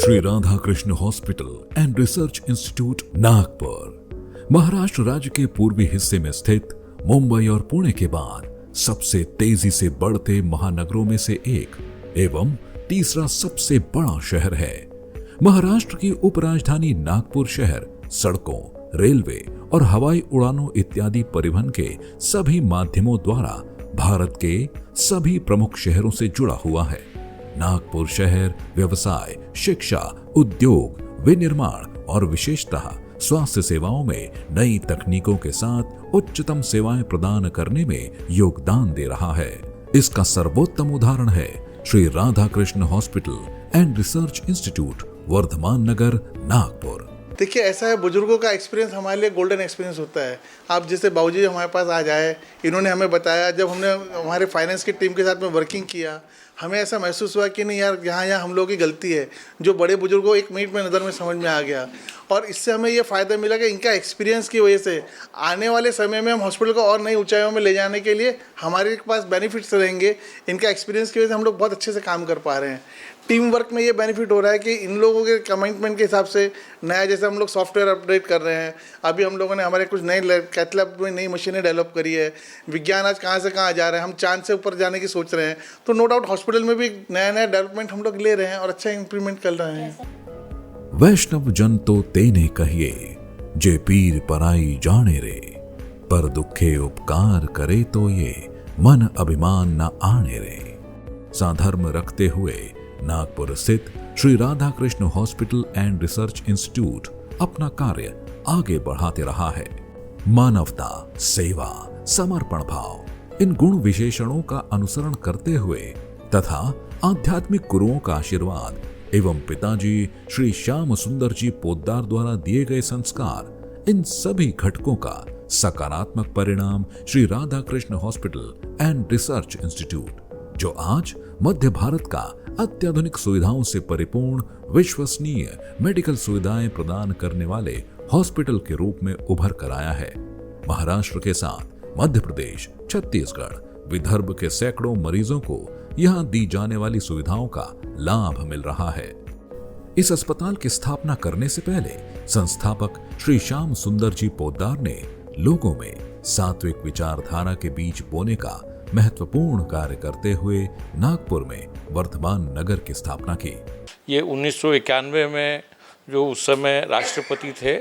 Shri Radha Krishna hospital and research institute Nagpur Maharashtra राज्य के पूर्वी हिस्से में स्थित मुंबई और पुणे के बाद सबसे तेजी से बढ़ते महानगरों में से एक एवं तीसरा सबसे बड़ा शहर है। महाराष्ट्र की उपराजधानी नागपुर शहर सड़कों, रेलवे और हवाई उड़ानों इत्यादि परिवहन के सभी माध्यमों द्वारा भारत के सभी प्रमुख शहरों से जुड़ा हुआ है। नागपुर शहर व्यवसाय, शिक्षा, उद्योग, विनिर्माण और विशेषतः स्वास्थ्य सेवाओं में नई तकनीकों के साथ उच्चतम सेवाएं प्रदान करने में योगदान दे रहा है। इसका सर्वोत्तम उदाहरण है Shri Radha Krishna hospital and research institute, Vardhaman Nagar, Nagpur. देखिए, ऐसा है, बुजुर्गों का एक्सपीरियंस हमारे लिए गोल्डन एक्सपीरियंस होता है। आप जैसे बाबूजी हमारे पास आ जाए, इन्होंने हमें बताया, जब हमने हमारे फाइनेंस की टीम के साथ में वर्किंग किया, हमें ऐसा महसूस हुआ कि नहीं यार, यहाँ हम लोगों की गलती है। जो बड़े बुजुर्गों एक मिनट में नज़र में समझ में आ गया और इससे हमें ये फ़ायदा मिला कि इनका एक्सपीरियंस की वजह से आने वाले समय में हम हॉस्पिटल को और नई ऊंचाइयों में ले जाने के लिए हमारे पास बेनिफिट्स रहेंगे। इनका एक्सपीरियंस की वजह से हम लोग बहुत अच्छे से काम कर पा रहे हैं। टीम वर्क में ये बेनिफिट हो रहा है कि इन लोगों के कमिटमेंट के हिसाब से नया, जैसे हम लोग सॉफ्टवेयर अपडेट कर रहे हैं, अभी हम लोगों ने हमारे कुछ नए कैथ लैब में नई मशीनें डेवलप करी है। विज्ञान आज कहाँ से कहाँ जा रहा है, हम चांद से ऊपर जाने की सोच रहे हैं। तो नो डाउट हॉस्पिटल में भी नया नया डेवलपमेंट हम लोग ले रहे हैं और अच्छा इंप्रूवमेंट कर रहे हैं। वैष्णव जन तो तेने कहिए, जे पीर पराई जाने रे, पर दुखे उपकार करे तो ये मन अभिमान न आने रे। साधर्म रखते हुए नागपुर स्थित Shri Radha Krishna hospital and research institute अपना कार्य आगे बढ़ाते रहा है। मानवता, सेवा, समर्पण भाव, इन गुण विशेषणों का अनुसरण करते हुए तथा आध्यात्मिक गुरुओं का आशीर्वाद एवं पिताजी श्री श्याम सुंदर जी पोद्दार द्वारा दिए गए संस्कार, इन सभी घटकों का सकारात्मक परिणाम Shri Radha Krishna hospital and research institute, जो आज मध्य भारत का अत्याधुनिक सुविधाओं से परिपूर्ण विश्वसनीय मेडिकल सुविधाएं प्रदान करने वाले हॉस्पिटल के रूप में उभर कर आया है। महाराष्ट्र के साथ मध्य प्रदेश, छत्तीसगढ़, विदर्भ के सैकड़ों मरीजों को यहां दी जाने वाली सुविधाओं का लाभ मिल रहा है। इस अस्पताल की स्थापना करने से पहले संस्थापक श्री श्याम सुंदर जी पोद्दार ने लोगों में सात्विक विचारधारा के बीज बोने का महत्वपूर्ण कार्य करते हुए नागपुर में वर्धमान नगर की स्थापना की। ये 1991 में जो उस समय राष्ट्रपति थे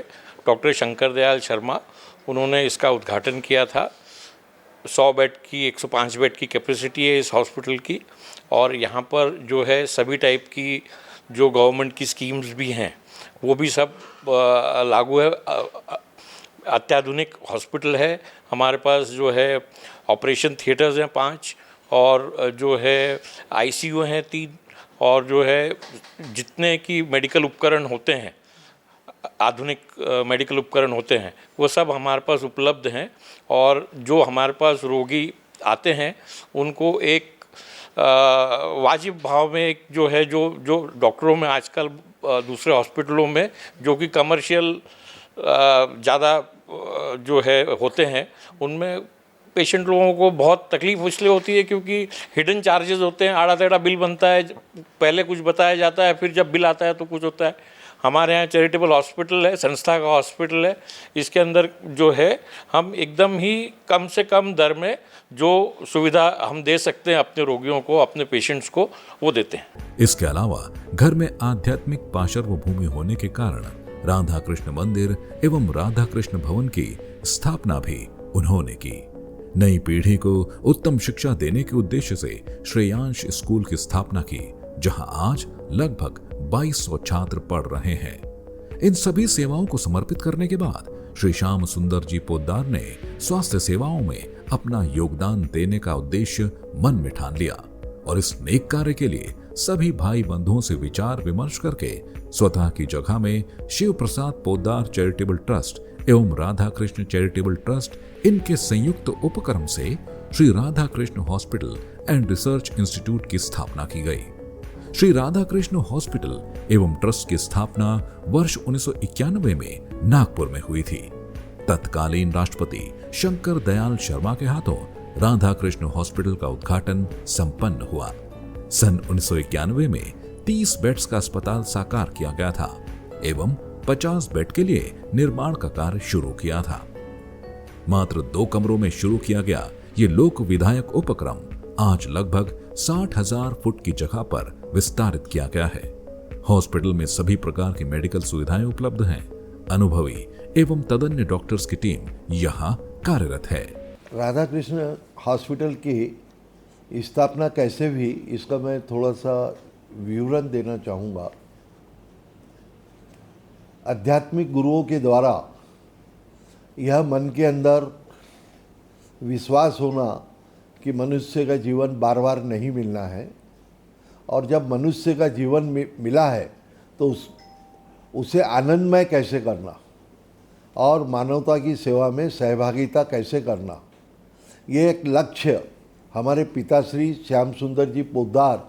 डॉक्टर शंकर दयाल शर्मा, उन्होंने इसका उद्घाटन किया था। 100 बेड की 105 बेड की कैपेसिटी है इस हॉस्पिटल की और यहाँ पर जो है सभी टाइप की जो गवर्नमेंट की स्कीम्स भी हैं वो भी सब लागू है। अत्याधुनिक हॉस्पिटल है। हमारे पास जो है ऑपरेशन थिएटर्स हैं 5 और जो है आईसीयू हैं 3 और जो है जितने की मेडिकल उपकरण होते हैं, आधुनिक मेडिकल उपकरण होते हैं, वो सब हमारे पास उपलब्ध हैं। और जो हमारे पास रोगी आते हैं उनको एक वाजिब भाव में एक जो है जो डॉक्टरों में आजकल दूसरे हॉस्पिटलों में जो कि कमर्शियल ज़्यादा जो है होते हैं, उनमें पेशेंट लोगों को बहुत तकलीफ इसलिए होती है क्योंकि हिडन चार्जेस होते हैं, आड़ा टेढ़ा बिल बनता है, पहले कुछ बताया जाता है, फिर जब बिल आता है तो कुछ होता है। हमारे यहाँ चैरिटेबल हॉस्पिटल है, संस्था का हॉस्पिटल है। इसके अंदर जो है हम एकदम ही कम से कम दर में जो सुविधा हम दे सकते हैं अपने रोगियों को, अपने पेशेंट्स को, वो देते हैं। इसके अलावा घर में आध्यात्मिक पार्श्व भूमि होने के कारण राधा कृष्ण मंदिर एवं राधा कृष्ण भवन की स्थापना भी उन्होंने की। नई पीढ़ी को उत्तम शिक्षा देने के उद्देश्य से श्रेयांश स्कूल की स्थापना की, जहां आज लगभग 2200 छात्र पढ़ रहे हैं। इन सभी सेवाओं को समर्पित करने के बाद श्री श्याम सुंदर जी पोद्दार ने स्वास्थ्य सेवाओं में अपना योगदान देने का उद्देश्य मन में ठान लिया और इस नेक कार्य के लिए सभी भाई बंधुओं से विचार विमर्श करके स्वतः की जगह में शिव प्रसाद पोद्दार चैरिटेबल ट्रस्ट एवं राधा कृष्ण चैरिटेबल ट्रस्ट, इनके संयुक्त उपक्रम से Shri Radha Krishna hospital and research institute की स्थापना की गई। श्री राधा कृष्ण हॉस्पिटल एवं ट्रस्ट की स्थापना वर्ष 1991 में नागपुर में हुई थी। तत्कालीन राष्ट्रपति शंकर दयाल शर्मा के हाथों राधा कृष्ण हॉस्पिटल का उद्घाटन संपन्न हुआ। सन 1991 में 30 बेड्स का अस्पताल साकार किया गया था एवं 50 बेड के लिए निर्माण का कार्य शुरू किया था। मात्र 2 कमरों में शुरू किया गया ये लोक विधायक उपक्रम आज लगभग 60,000 फुट की जगह पर विस्तारित किया गया है। हॉस्पिटल में सभी प्रकार की मेडिकल सुविधाएं उपलब्ध हैं। अनुभवी एवं तदन्य डॉक्टर्स की टीम यहाँ कार्यरत है। राधा कृष्ण हॉस्पिटल की स्थापना कैसे हुई, इसका मैं थोड़ा सा विवरण देना चाहूँगा। आध्यात्मिक गुरुओं के द्वारा यह मन के अंदर विश्वास होना कि मनुष्य का जीवन बार बार नहीं मिलना है, और जब मनुष्य का जीवन मिला है तो उसे आनंदमय कैसे करना और मानवता की सेवा में सहभागिता कैसे करना, ये एक लक्ष्य हमारे पिताश्री श्याम सुंदर जी पोद्दार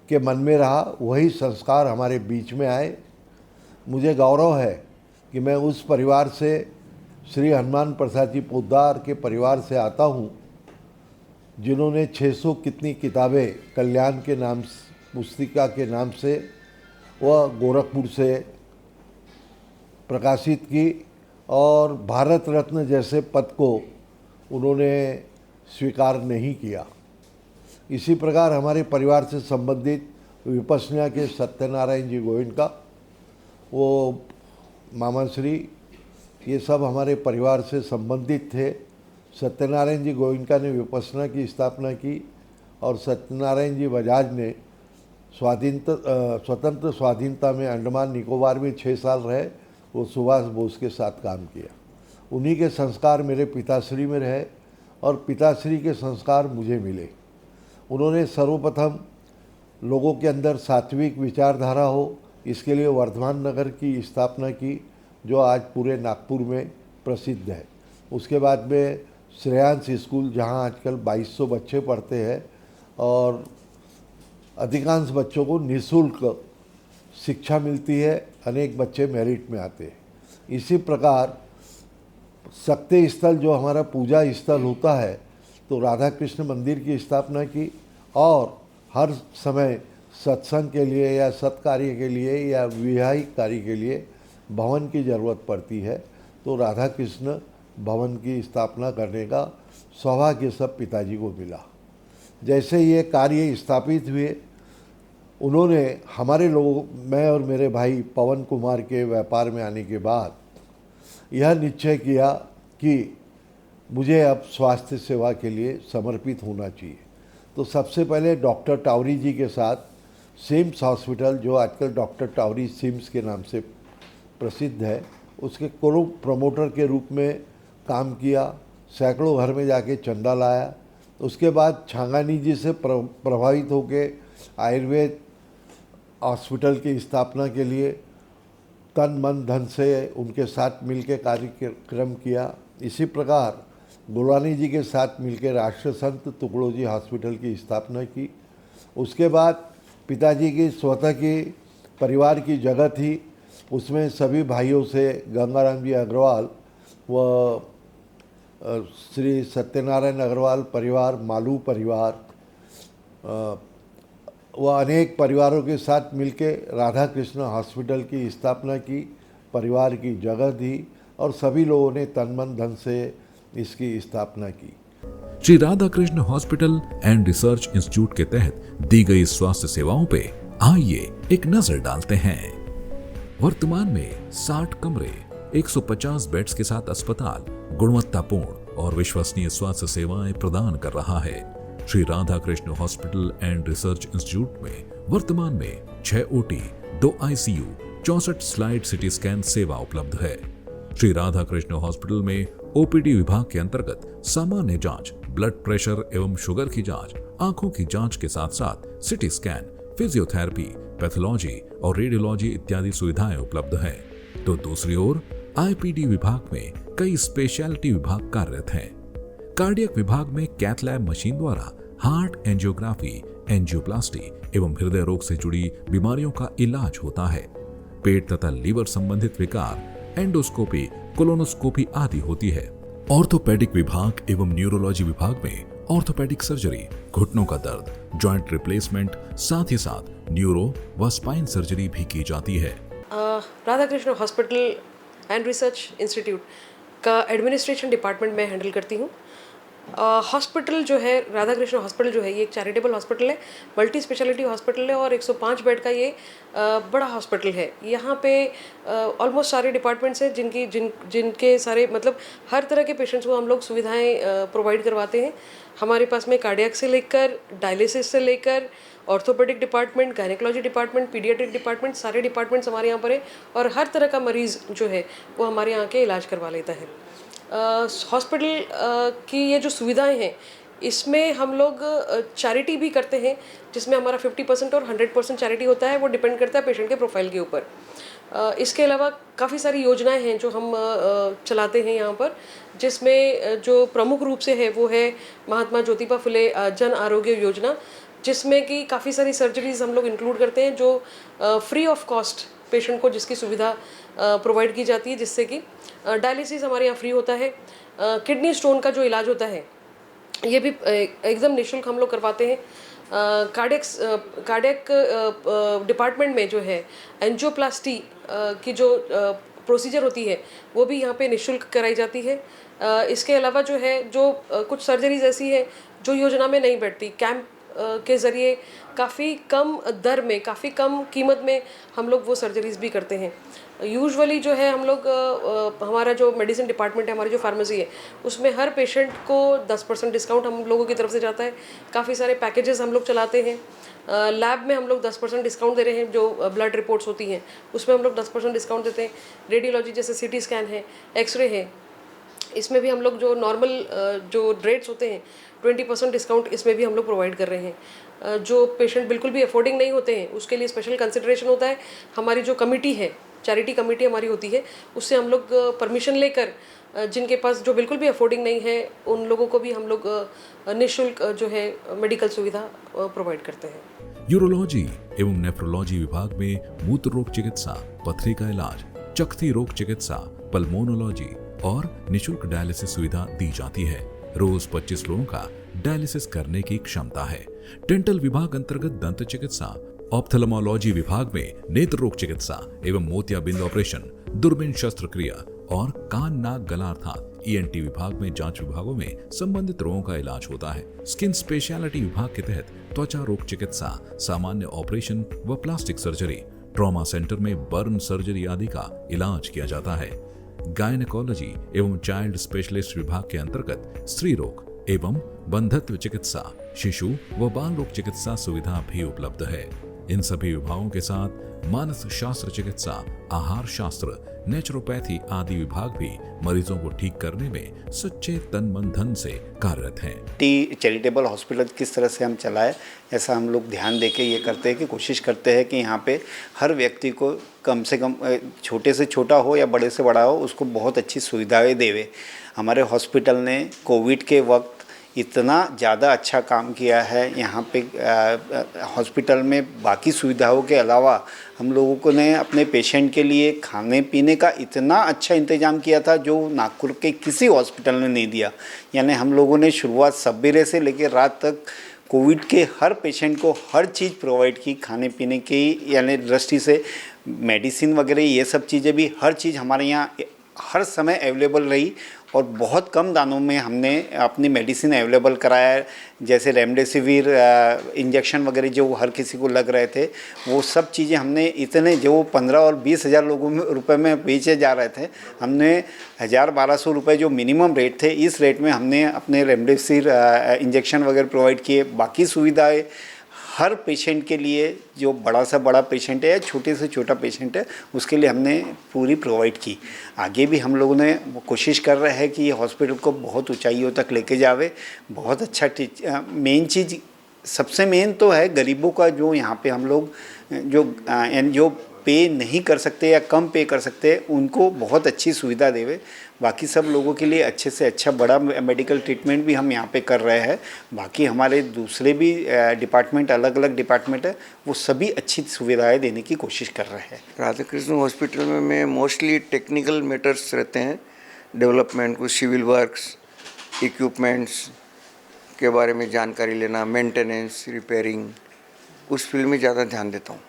के मन में रहा। वही संस्कार हमारे बीच में आए। मुझे गौरव है कि मैं उस परिवार से, श्री हनुमान प्रसाद जी पोद्दार के परिवार से आता हूँ, जिन्होंने 600 कितनी किताबें कल्याण के नाम, पुस्तिका के नाम से वह गोरखपुर से प्रकाशित की, और भारत रत्न जैसे पद को उन्होंने स्वीकार नहीं किया। इसी प्रकार हमारे परिवार से संबंधित विपश्यना के सत्यनारायण जी गोयनका, वो मामा श्री, ये सब हमारे परिवार से संबंधित थे। सत्यनारायण जी गोयनका ने विपश्यना की स्थापना की और सत्यनारायण जी बजाज ने स्वतंत्र स्वाधीनता में अंडमान निकोबार में 6 साल रहे। वो सुभाष बोस के साथ काम किया। उन्हीं के संस्कार मेरे पिताश्री में रहे और पिताश्री के संस्कार मुझे मिले। उन्होंने सर्वप्रथम लोगों के अंदर सात्विक विचारधारा हो, इसके लिए वर्धमान नगर की स्थापना की, जो आज पूरे नागपुर में प्रसिद्ध है। उसके बाद में श्रेयांश स्कूल, जहां आजकल 2200 बच्चे पढ़ते हैं और अधिकांश बच्चों को निःशुल्क शिक्षा मिलती है, अनेक बच्चे मेरिट में आते हैं। इसी प्रकार शक्ति स्थल, जो हमारा पूजा स्थल होता है, तो राधा कृष्ण मंदिर की स्थापना की, और हर समय सत्संग के लिए या सत्कार्य के लिए या विवाहिक कार्य के लिए भवन की ज़रूरत पड़ती है, तो राधा कृष्ण भवन की स्थापना करने का सौभाग्य सब पिताजी को मिला। जैसे ये कार्य स्थापित हुए, उन्होंने हमारे लोगों, मैं और मेरे भाई पवन कुमार के व्यापार में आने के बाद यह निश्चय किया कि मुझे अब स्वास्थ्य सेवा के लिए समर्पित होना चाहिए। तो सबसे पहले डॉक्टर टावरी जी के साथ सिम्स हॉस्पिटल, जो आजकल डॉक्टर टावरी सिम्स के नाम से प्रसिद्ध है, उसके को प्रमोटर के रूप में काम किया। सैकड़ों घर में जाके चंदा लाया। उसके बाद छांगानी जी से प्रभावित होकर आयुर्वेद हॉस्पिटल की स्थापना के लिए तन मन धन से उनके साथ मिलकर कार्यक्रम किया। इसी प्रकार गुलानी जी के साथ मिलकर राष्ट्र संत तुकडोजी हॉस्पिटल की स्थापना की। उसके बाद पिताजी की स्वतः की परिवार की जगह थी, उसमें सभी भाइयों से गंगाराम जी अग्रवाल व श्री सत्यनारायण अग्रवाल परिवार, मालू परिवार व अनेक परिवारों के साथ मिलकर राधा कृष्ण हॉस्पिटल की स्थापना की, परिवार की जगह दी और सभी लोगों ने तन मन धन से इसकी स्थापना की। Shri Radha Krishna hospital and research institute के तहत दी गई स्वास्थ्य सेवाओं पे आइए एक नजर डालते हैं। वर्तमान में 60 कमरे, 150 बेड्स के साथ अस्पताल गुणवत्तापूर्ण और विश्वसनीय स्वास्थ्य सेवाएं प्रदान कर रहा है। Shri Radha Krishna hospital and research institute में वर्तमान में 6 OT, 2 ICU, 64 slide CT scan सेवा उपलब्ध है। श्री राधा कृष्ण हॉस्पिटल में OPD विभाग के अंतर्गत सामान्य जांच, ब्लड प्रेशर एवं शुगर की जांच, आंखों की जांच के साथ साथ सिटी स्कैन, फिजियोथेरेपी, पैथोलॉजी और रेडियोलॉजी इत्यादि सुविधाएं उपलब्ध हैं। तो दूसरी ओर IPD विभाग में कई स्पेशलिटी विभाग कार्यरत हैं। कार्डियक विभाग में कैथ लैब मशीन द्वारा हार्ट एंजियोग्राफी, एंजियोप्लास्टी एवं हृदय रोग से जुड़ी बीमारियों का इलाज होता है। पेट तथा लीवर संबंधित विकार, एंडोस्कोपी, कोलोनोस्कोपी आदि होती है। ऑर्थोपेडिक विभाग एवं न्यूरोलॉजी विभाग में ऑर्थोपेडिक सर्जरी, घुटनों का दर्द, जॉइंट रिप्लेसमेंट, साथ ही साथ न्यूरो व स्पाइन सर्जरी भी की जाती है। Radha Krishna hospital and research institute का एडमिनिस्ट्रेशन डिपार्टमेंट में हैंडल करती हूँ। हॉस्पिटल जो है राधा कृष्ण हॉस्पिटल जो है ये एक चैरिटेबल हॉस्पिटल है, मल्टी स्पेशलिटी हॉस्पिटल है और 105 बेड का ये बड़ा हॉस्पिटल है। यहाँ पे ऑलमोस्ट सारे डिपार्टमेंट्स हैं जिनके सारे मतलब हर तरह के पेशेंट्स को हम लोग सुविधाएं प्रोवाइड करवाते हैं। हमारे पास में कार्डियक से लेकर डायलिसिस से लेकर orthopaedic department, gynaecology department, paediatric department, सारे डिपार्टमेंट्स हमारे यहाँ पर है और हर तरह का मरीज़ जो है वो हमारे यहाँ के इलाज करवा लेता है। हॉस्पिटल की ये जो सुविधाएं हैं इसमें हम लोग चैरिटी भी करते हैं, जिसमें हमारा 50% और 100% चैरिटी होता है। वो डिपेंड करता है पेशेंट के प्रोफाइल के ऊपर। इसके अलावा काफ़ी सारी योजनाएं हैं जो हम चलाते हैं यहाँ पर, जिसमें जो प्रमुख रूप से है वो है महात्मा ज्योतिबा फुले जन आरोग्य योजना, जिसमें कि काफ़ी सारी सर्जरीज हम लोग इंक्लूड करते हैं जो फ्री ऑफ कॉस्ट पेशेंट को जिसकी सुविधा प्रोवाइड की जाती है, जिससे कि डायलिसिस हमारे यहाँ फ्री होता है। किडनी स्टोन का जो इलाज होता है ये भी एकदम निःशुल्क हम लोग करवाते हैं। कार्डियक डिपार्टमेंट में जो है एंजियोप्लास्टी की जो प्रोसीजर होती है वो भी यहाँ पे निःशुल्क कराई जाती है। इसके अलावा जो है जो कुछ सर्जरीज ऐसी है जो योजना में नहीं बैठती, कैंप के ज़रिए काफ़ी कम दर में, काफ़ी कम कीमत में हम लोग वो सर्जरीज भी करते हैं। यूजुअली जो है हम लोग हमारा जो मेडिसिन डिपार्टमेंट है, हमारी जो फार्मेसी है, उसमें हर पेशेंट को 10% डिस्काउंट हम लोगों की तरफ से जाता है। काफ़ी सारे पैकेजेस हम लोग चलाते हैं। लैब में हम लोग 10% डिस्काउंट दे रहे हैं। जो ब्लड रिपोर्ट्स होती हैं उसमें हम लोग 10% डिस्काउंट देते हैं। रेडियोलॉजी जैसे CT स्कैन है, एक्सरे है, इसमें भी हम लोग जो नॉर्मल जो रेट्स होते हैं 20% डिस्काउंट इसमें भी हम लोग प्रोवाइड कर रहे हैं। जो पेशेंट बिल्कुल भी अफोर्डिंग नहीं होते हैं उसके लिए स्पेशल कंसिडरेशन होता है। हमारी जो कमेटी है, चैरिटी कमेटी हमारी होती है, उससे हम लोग परमिशन लेकर जिनके पास जो बिल्कुल भी अफोर्डिंग नहीं है उन लोगों को भी हम लोग निःशुल्क जो है मेडिकल सुविधा प्रोवाइड करते हैं। यूरोलॉजी एवं नेफ्रोलॉजी विभाग में मूत्र रोग चिकित्सा, पथरी का इलाज, चकती रोग चिकित्सा, पल्मोनोलॉजी और निःशुल्क डायलिसिस सुविधा दी जाती है। रोज 25 लोगों का डायलिसिस करने की क्षमता है। डेंटल विभाग अंतर्गत दंत चिकित्सा, ऑप्थेल्मोलॉजी विभाग में नेत्र रोग चिकित्सा एवं मोतियाबिंद ऑपरेशन, दूरबीन शस्त्रक्रिया और कान नाक गला अर्थात ENT विभाग में जांच विभागों में संबंधित रोगों का इलाज होता है। स्किन स्पेशलिटी विभाग के तहत त्वचा रोग चिकित्सा, सामान्य ऑपरेशन व प्लास्टिक सर्जरी, ट्रॉमा सेंटर में बर्न सर्जरी आदि का इलाज किया जाता है। गायनेकोलॉजी एवं चाइल्ड स्पेशलिस्ट विभाग के अंतर्गत स्त्री रोग एवं बंधत्व चिकित्सा, शिशु व बाल रोग चिकित्सा सुविधा भी उपलब्ध है। इन सभी विभागों के साथ मानस शास्त्र चिकित्सा, आहार शास्त्र, नेचुरोपैथी आदि विभाग भी मरीजों को ठीक करने में सच्चे तन मन धन से कार्यरत हैं। चैरिटेबल हॉस्पिटल किस तरह से हम चलाएं, ऐसा हम लोग ध्यान देके ये करते हैं कि कोशिश करते हैं कि यहाँ पे हर व्यक्ति को कम से कम छोटे से छोटा हो या बड़े से बड़ा हो उसको बहुत अच्छी सुविधाएं देवे। हमारे हॉस्पिटल ने कोविड के वक्त इतना ज़्यादा अच्छा काम किया है। यहाँ पे हॉस्पिटल में बाकी सुविधाओं के अलावा हम लोगों को ने अपने पेशेंट के लिए खाने पीने का इतना अच्छा इंतज़ाम किया था जो नागपुर के किसी हॉस्पिटल ने नहीं दिया। यानी हम लोगों ने शुरुआत सवेरे से लेकर रात तक कोविड के हर पेशेंट को हर चीज़ प्रोवाइड की, खाने पीने की यानी दृष्टि से मेडिसिन वगैरह ये सब चीज़ें भी हर चीज़ हमारे यहाँ हर समय अवेलेबल रही और बहुत कम दामों में हमने अपनी मेडिसिन अवेलेबल कराया है। जैसे रेमडेसिविर इंजेक्शन वगैरह जो हर किसी को लग रहे थे वो सब चीज़ें हमने इतने जो 15 और 20 हज़ार रुपए में बेचे जा रहे थे, हमने 1,000-1,200 रुपये जो मिनिमम रेट थे इस रेट में हमने अपने रेमडेसिविर इंजेक्शन वगैरह प्रोवाइड किए। बाकी सुविधाएँ हर पेशेंट के लिए, जो बड़ा से बड़ा पेशेंट है या छोटे से छोटा पेशेंट है उसके लिए हमने पूरी प्रोवाइड की। आगे भी हम लोगों ने कोशिश कर रहे हैं कि ये हॉस्पिटल को बहुत ऊंचाइयों तक लेके जावे। बहुत अच्छा मेन चीज़ सबसे मेन तो है गरीबों का, जो यहाँ पे हम लोग जो पे नहीं कर सकते या कम पे कर सकते उनको बहुत अच्छी सुविधा देवे। बाकी सब लोगों के लिए अच्छे से अच्छा बड़ा मेडिकल ट्रीटमेंट भी हम यहाँ पे कर रहे हैं। बाकी हमारे दूसरे भी डिपार्टमेंट, अलग अलग डिपार्टमेंट है, वो सभी अच्छी सुविधाएं देने की कोशिश कर रहे हैं। राधा कृष्ण हॉस्पिटल में मोस्टली टेक्निकल मैटर्स रहते हैं, डेवलपमेंट, कुछ सिविल वर्क्स, इक्विपमेंट्स, के बारे में जानकारी लेना, मेंटेनेंस, रिपेयरिंग, उस फील्ड में ज़्यादा ध्यान देता हूँ।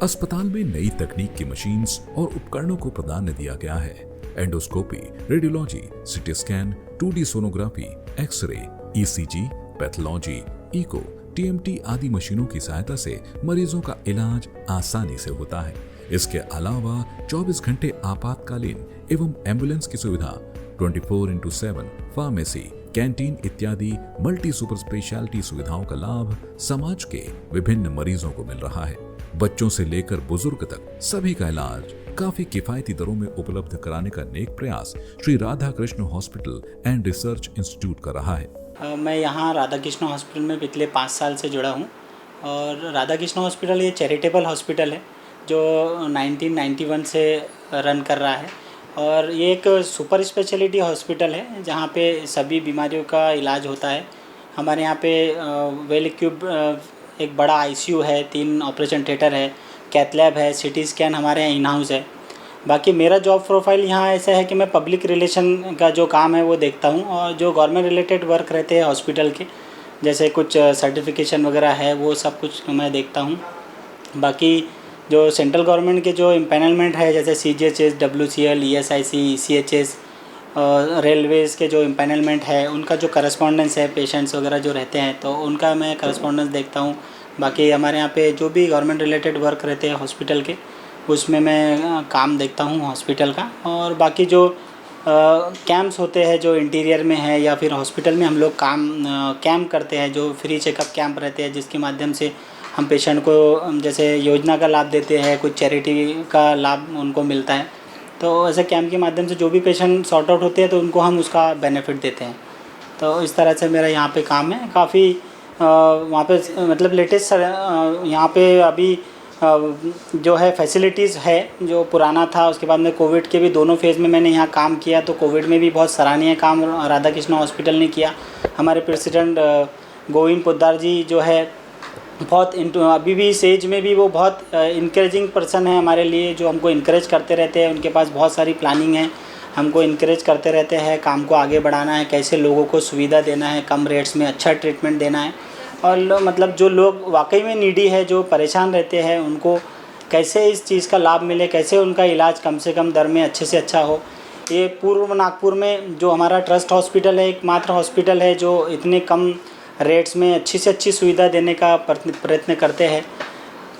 अस्पताल में नई तकनीक की मशीन्स और उपकरणों को प्राधान्य दिया गया है। Endoscopy, radiology, CT scan, 2D sonography, x ray, ECG, pathology, echo, TMT आदि मशीनों की सहायता से मरीजों का इलाज आसानी से होता है। इसके अलावा 24 घंटे आपातकालीन एवं एम्बुलेंस की सुविधा, 24/7 फार्मेसी, कैंटीन इत्यादि मल्टी सुपर स्पेशलिटी सुविधाओं का लाभ समाज के विभिन्न मरीजों को मिल रहा है। बच्चों से लेकर बुजुर्ग तक सभी का इलाज काफी किफायती दरों में उपलब्ध कराने का नेक प्रयास Shri Radha Krishna hospital and research institute कर रहा है। मैं यहाँ राधा कृष्ण हॉस्पिटल में पिछले 5 साल से जुड़ा हूँ और राधा कृष्ण हॉस्पिटल ये चैरिटेबल हॉस्पिटल है जो 1991 से रन कर रहा है और ये एक सुपर स्पेशलिटी हॉस्पिटल है जहाँ पे सभी बीमारियों का इलाज होता है। हमारे यहाँ पे वेल इक्विप्ड एक बड़ा आईसीयू है, 3 ऑपरेशन थिएटर है, कैथ लैब है, सिटी स्कैन हमारे यहाँ इन हाउस है। बाकी मेरा जॉब प्रोफाइल यहाँ ऐसा है कि मैं पब्लिक रिलेशन का जो काम है वो देखता हूँ और जो गवर्नमेंट रिलेटेड वर्क रहते हैं हॉस्पिटल के, जैसे कुछ सर्टिफिकेशन वगैरह है वो सब कुछ मैं देखता हूँ। बाकी जो सेंट्रल गवर्नमेंट के जो इम्पैनलमेंट है जैसे CGHS, WCL, ESIC, ECHS, Railways के जो इम्पैनलमेंट है उनका जो करस्पॉन्डेंस है, पेशेंट्स वगैरह जो रहते हैं तो उनका मैं करस्पॉन्डेंस देखता हूँ। बाकी हमारे यहाँ पे जो भी गवर्नमेंट रिलेटेड वर्क रहते हैं हॉस्पिटल के उसमें मैं काम देखता हूँ हॉस्पिटल का। और बाकी जो कैंप्स होते हैं जो इंटीरियर में है या फिर हॉस्पिटल में हम लोग कैंप करते हैं, जो फ्री चेकअप कैंप रहते हैं जिसके माध्यम से हम पेशेंट को जैसे योजना का लाभ देते हैं, कुछ चैरिटी का लाभ उनको मिलता है, तो ऐसे कैंप के माध्यम से जो भी पेशेंट सॉर्ट आउट होते हैं तो उनको हम उसका बेनिफिट देते हैं। तो इस तरह से मेरा यहाँ पे काम है। काफ़ी वहाँ पे मतलब लेटेस्ट यहाँ पे अभी जो है फैसिलिटीज़ है जो पुराना था, उसके बाद में कोविड के भी दोनों फेज़ में मैंने यहाँ काम किया तो कोविड में भी बहुत सराहनीय काम राधा कृष्ण हॉस्पिटल ने किया। हमारे प्रेसिडेंट गोविंद पोद्दार जी जो है बहुत अभी भी इस एज में भी वो बहुत इनकरेजिंग पर्सन है हमारे लिए, जो हमको इनकरेज करते रहते हैं। उनके पास बहुत सारी प्लानिंग है, हमको इनकरेज करते रहते हैं काम को आगे बढ़ाना है, कैसे लोगों को सुविधा देना है, कम रेट्स में अच्छा ट्रीटमेंट देना है और मतलब जो लोग वाकई में नीडी है, जो परेशान रहते हैं, उनको कैसे इस चीज़ का लाभ मिले, कैसे उनका इलाज कम से कम दर में अच्छे से अच्छा हो। ये पूर्व नागपुर में जो हमारा ट्रस्ट हॉस्पिटल है, एकमात्र हॉस्पिटल है जो इतने कम रेट्स में अच्छी से अच्छी सुविधा देने का प्रयत्न करते हैं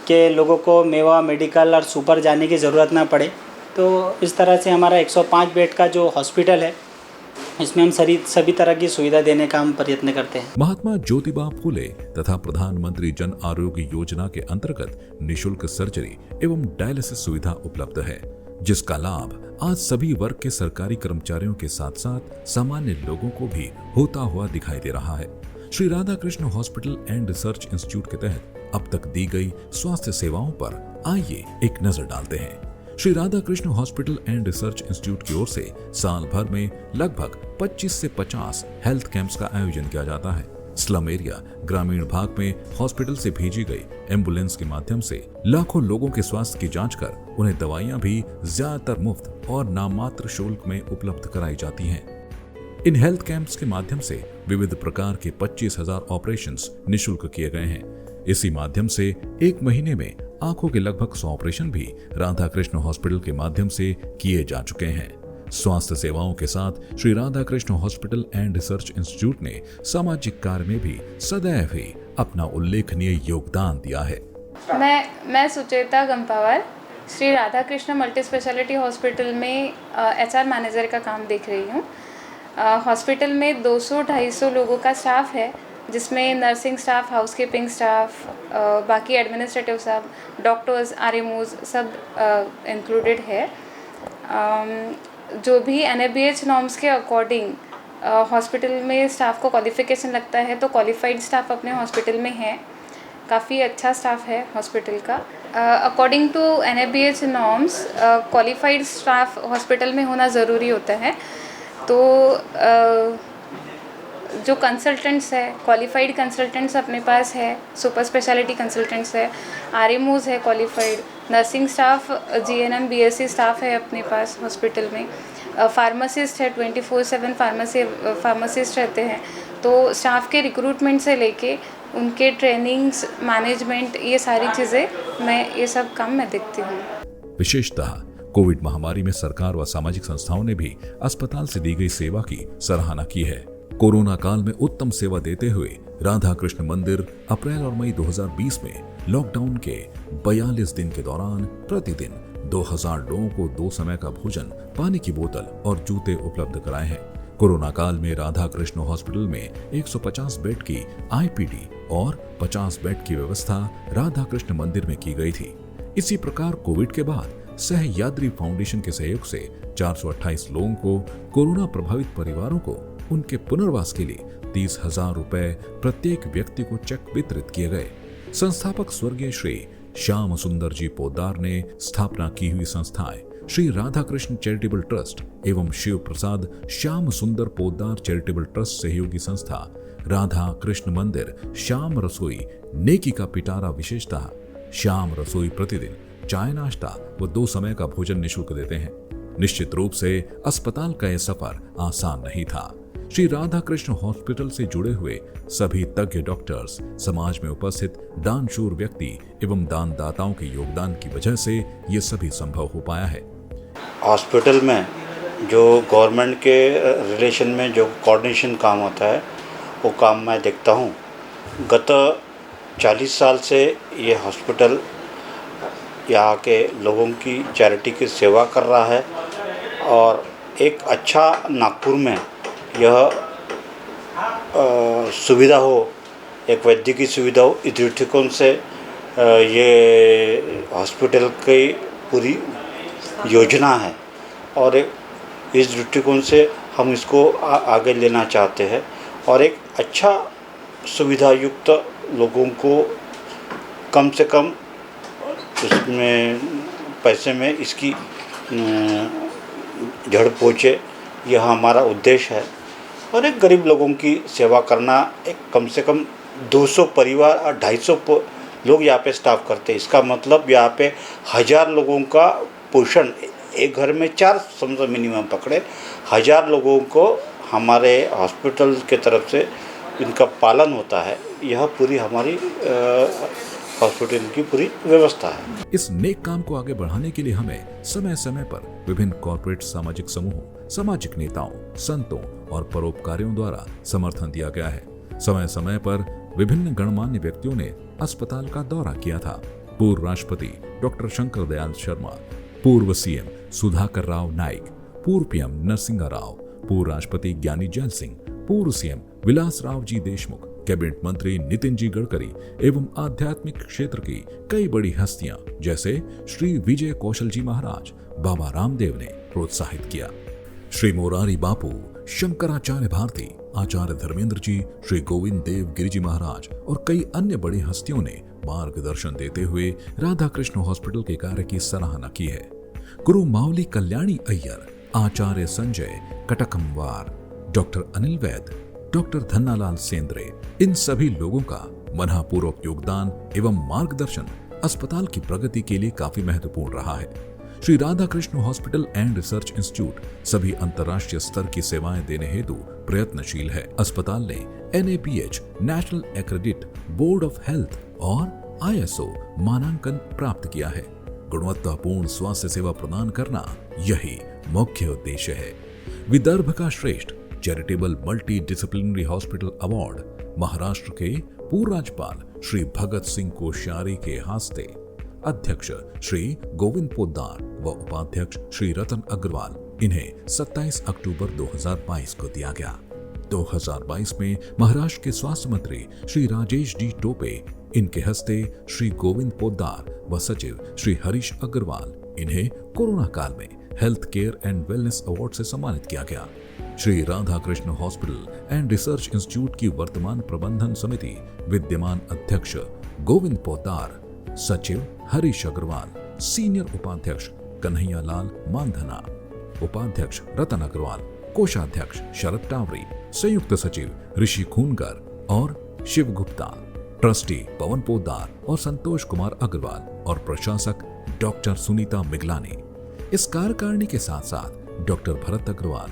कि लोगों को मेवा, मेडिकल और सुपर जाने की ज़रूरत ना पड़े। तो इस तरह से हमारा 105 बेड का जो हॉस्पिटल है इसमें हम सभी तरह की सुविधा देने का हम प्रयत्न करते हैं। महात्मा ज्योतिबा फुले तथा प्रधानमंत्री जन आरोग्य योजना के अंतर्गत निशुल्क सर्जरी एवं डायलिसिस सुविधा उपलब्ध है, जिसका लाभ आज सभी वर्ग के सरकारी कर्मचारियों के साथ साथ सामान्य लोगों को भी होता हुआ दिखाई दे रहा है। Shri Radha Krishna hospital and research institute के तहत अब तक दी गई स्वास्थ्य सेवाओं पर आइए एक नजर डालते हैं। Shri Radha Krishna hospital and research institute की ओर से साल भर में लगभग 25 से 50 हेल्थ कैंप्स का आयोजन किया जाता है। स्लम एरिया, ग्रामीण भाग में हॉस्पिटल से भेजी गई एम्बुलेंस के माध्यम से लाखों लोगों के स्वास्थ्य की जांच कर उन्हें दवाइयां भी ज्यादातर मुफ्त और नाममात्र शुल्क में उपलब्ध कराई जाती हैं। इन हेल्थ कैंप्स के माध्यम से विविध प्रकार के 25,000 ऑपरेशंस निशुल्क किए गए हैं। इसी माध्यम से एक महीने में आंखों के लगभग 100 ऑपरेशन भी राधा कृष्ण हॉस्पिटल के माध्यम से किए जा चुके हैं। स्वास्थ्य सेवाओं के साथ Shri Radha Krishna hospital and research institute ने सामाजिक कार्य में भी सदैव ही अपना उल्लेखनीय योगदान दिया है। मैं Sucheta Gampawar Shri Radha Krishna multi speciality hospital में HR मैनेजर का काम देख रही हूँ। हॉस्पिटल में 200-250 लोगों का स्टाफ है, जिसमें नर्सिंग स्टाफ, हाउसकीपिंग स्टाफ, बाकी एडमिनिस्ट्रेटिव स्टाफ, डॉक्टर्स, RMOs सब इंक्लूडेड है। जो भी NABH नॉर्म्स के अकॉर्डिंग हॉस्पिटल में स्टाफ को क्वालिफ़िकेशन लगता है तो क्वालिफाइड स्टाफ अपने हॉस्पिटल में है। काफ़ी अच्छा स्टाफ है हॉस्पिटल का। According to NABH norms qualified staff hospital में होना ज़रूरी होता है। तो जो कंसल्टेंट्स है, क्वालिफाइड कंसल्टेंट्स अपने पास है, सुपर स्पेशलिटी कंसल्टेंट्स है, RMOs है qualified, nursing staff, GNM BSc staff है अपने पास हॉस्पिटल में, फार्मासिस्ट है, 24/7 फार्मासिस्ट रहते हैं। तो स्टाफ के रिक्रूटमेंट से लेके उनके ट्रेनिंग्स, मैनेजमेंट, ये सारी चीज़ें ये सब काम मैं देखती हूँ। विशेषतः कोविड महामारी में सरकार व सामाजिक संस्थाओं ने भी अस्पताल से दी गई सेवा की सराहना की है। कोरोना काल में उत्तम सेवा देते हुए राधा कृष्ण मंदिर अप्रैल और मई 2020 में लॉकडाउन के 42 दिन के दौरान प्रतिदिन 2000 लोगों को 2 समय का भोजन, पानी की बोतल और जूते उपलब्ध कराए हैं। कोरोना काल में राधा कृष्ण हॉस्पिटल में 150 बेड की आईपीडी और 50 बेड की व्यवस्था राधा कृष्ण मंदिर में की गई थी। इसी प्रकार कोविड के बाद सहयाद्री फाउंडेशन के सहयोग से 428 लोगों को, कोरोना प्रभावित परिवारों को उनके पुनर्वास के लिए 30,000 रुपए प्रत्येक व्यक्ति को चेक वितरित किए गए। संस्थापक स्वर्गीय श्री श्याम सुंदर जी पोद्दार ने स्थापना की हुई संस्थाएं श्री राधा कृष्ण चैरिटेबल ट्रस्ट एवं शिव प्रसाद श्याम सुंदर पोद्दार चैरिटेबल ट्रस्ट सहयोगी संस्था राधा कृष्ण मंदिर श्याम रसोई नेकी का पिटारा विशेषतः श्याम रसोई प्रतिदिन चाय नाश्ता व 2 समय का भोजन निःशुल्क देते हैं। निश्चित रूप से अस्पताल का यह सफर आसान नहीं था। श्री राधा कृष्ण हॉस्पिटल से जुड़े हुए सभी तज्ञ डॉक्टर्स, समाज में उपस्थित दानशूर व्यक्ति एवं दानदाताओं के योगदान की वजह से ये सभी संभव हो पाया है। हॉस्पिटल में जो गवर्नमेंट के रिलेशन में जो कोऑर्डिनेशन काम होता है वो काम मैं देखता हूँ। गत 40 साल से ये हॉस्पिटल यहाँ के लोगों की चैरिटी की सेवा कर रहा है और एक अच्छा नागपुर में यह सुविधा हो, एक वैद्य की सुविधा हो, इस दृष्टिकोण से ये हॉस्पिटल की पूरी योजना है और इस दृष्टिकोण से हम इसको आगे लेना चाहते हैं और एक अच्छा सुविधा युक्त लोगों को कम से कम उसमें पैसे में इसकी जड़ पहुँचे, यह हमारा उद्देश्य है। और एक गरीब लोगों की सेवा करना, एक कम से कम 200 परिवार और 250 लोग यहाँ पे स्टाफ करते हैं। इसका मतलब यहाँ पे 1000 लोगों का पोषण, एक घर में 4 समझो मिनिमम पकड़े, 1000 लोगों को हमारे हॉस्पिटल के तरफ से इनका पालन होता है। यह पूरी हमारी हॉस्पिटल की पूरी व्यवस्था है। इस नेक काम को आगे बढ़ाने के लिए हमें समय समय पर विभिन्न कॉर्पोरेट सामाजिक समूहों, सामाजिक नेताओं, संतों और परोपकारियों द्वारा समर्थन दिया गया है। समय समय पर विभिन्न गणमान्य व्यक्तियों ने अस्पताल का दौरा किया था। पूर्व राष्ट्रपति डॉक्टर शंकर दयाल शर्मा, पूर्व सीएम सुधाकर राव नाइक, पूर्व पीएम नरसिंहा राव, पूर्व राष्ट्रपति ज्ञानी जैल सिंह, पूर्व सीएम विलास राव जी देशमुख, कैबिनेट मंत्री नितिन जी गडकरी एवं आध्यात्मिक क्षेत्र की कई बड़ी हस्तियां जैसे श्री विजय कौशल जी महाराज, बाबा रामदेव ने प्रोत्साहित किया। श्री मोरारी बापू, शंकराचार्य भारती, आचार्य धर्मेंद्र जी, श्री गोविंद देव गिरि जी महाराज और कई अन्य बड़ी हस्तियों ने मार्गदर्शन देते हुए राधा कृष्ण हॉस्पिटल के कार्य की सराहना की है। गुरु मावली कल्याणी अय्यर, आचार्य संजय कटकमवार, डॉक्टर अनिल वैद, डॉक्टर धन्नालाल सेंद्रे, इन सभी लोगों का मनपूर्वक योगदान एवं मार्गदर्शन अस्पताल की प्रगति के लिए काफी महत्वपूर्ण रहा है। Shri Radha Krishna hospital and research institute सभी अंतर्राष्ट्रीय स्तर की सेवाएं देने हेतु प्रयत्नशील है। अस्पताल ने NABH national accredit board of health और ISO मानांकन प्राप्त किया है। गुणवत्तापूर्ण स्वास्थ्य सेवा प्रदान करना यही मुख्य उद्देश्य है। विदर्भ का श्रेष्ठ charitable multi disciplinary hospital award Maharashtra के पूर्व राज्यपाल श्री भगत सिंह कोश्यारी के हस्ते अध्यक्ष श्री गोविंद पोद्दार व उपाध्यक्ष श्री रतन अग्रवाल, इन्हें 27 अक्टूबर 2022 को दिया गया। 2022 में महाराष्ट्र के स्वास्थ्य मंत्री श्री राजेश डी टोपे, इनके हस्ते श्री गोविंद पोद्दार व सचिव श्री हरीश अग्रवाल, इन्हें कोरोना काल में health care and wellness award से सम्मानित किया गया। Shri Radha Krishna hospital and research institute की वर्तमान प्रबंधन समिति विद्यमान अध्यक्ष गोविंद पोद्दार, सचिव हरीश अग्रवाल, सीनियर उपाध्यक्ष कन्हैया लाल मानधना, उपाध्यक्ष रतन अग्रवाल, कोषाध्यक्ष शरद टावरी, संयुक्त सचिव ऋषि खूनगर और शिव गुप्ता, ट्रस्टी पवन पोद्दार और संतोष कुमार अग्रवाल और प्रशासक डॉक्टर सुनीता मिगलानी। इस कार्यकारिणी के साथ साथ doctor Bharat Agrawal,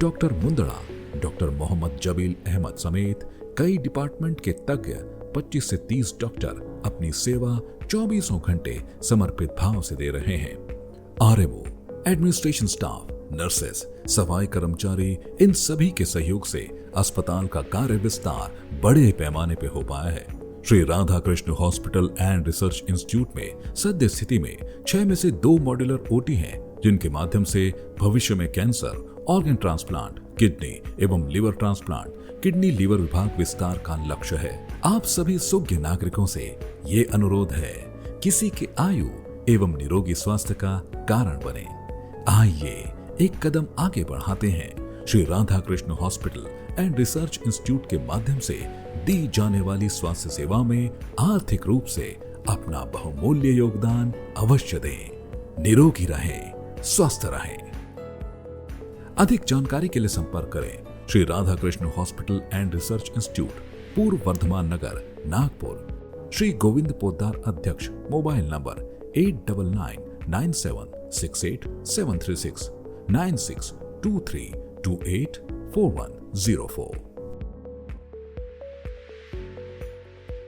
doctor Mundada, doctor Mohammed Jabeel Ahmed समेत कई डिपार्टमेंट के तज्ञ 25 से 30 डॉक्टर अपनी सेवा 24 घंटे समर्पित भाव से दे रहे हैं। आरएमओ, एडमिनिस्ट्रेशन स्टाफ, नर्सेस, सफाई कर्मचारी, इन सभी के सहयोग से अस्पताल का कार्य विस्तार बड़े पैमाने पे हो पाया है। Shri Radha Krishna hospital and research institute में सद्य स्थिति में 6 में से 2 मॉड्यूलर ओटी हैं, जिनके माध्यम से भविष्य में कैंसर, ऑर्गन ट्रांसप्लांट, किडनी एवं लिवर ट्रांसप्लांट, किडनी लीवर विभाग विस्तार का लक्ष्य है। आप सभी योग्य नागरिकों से ये अनुरोध है, किसी के आयु एवं निरोगी स्वास्थ्य का कारण बने। आइए एक कदम आगे बढ़ाते हैं। Shri Radha Krishna hospital and research institute के माध्यम से दी जाने वाली स्वास्थ्य सेवा में आर्थिक रूप से अपना बहुमूल्य योगदान अवश्य दें। निरोगी रहें, स्वस्थ रहें। अधिक जानकारी के लिए संपर्क करें Shri Radha Krishna hospital and research institute, पूर्व वर्धमान नगर, नागपुर। श्री गोविंद पोद्दार अध्यक्ष, मोबाइल नंबर 89976873696232828410 4।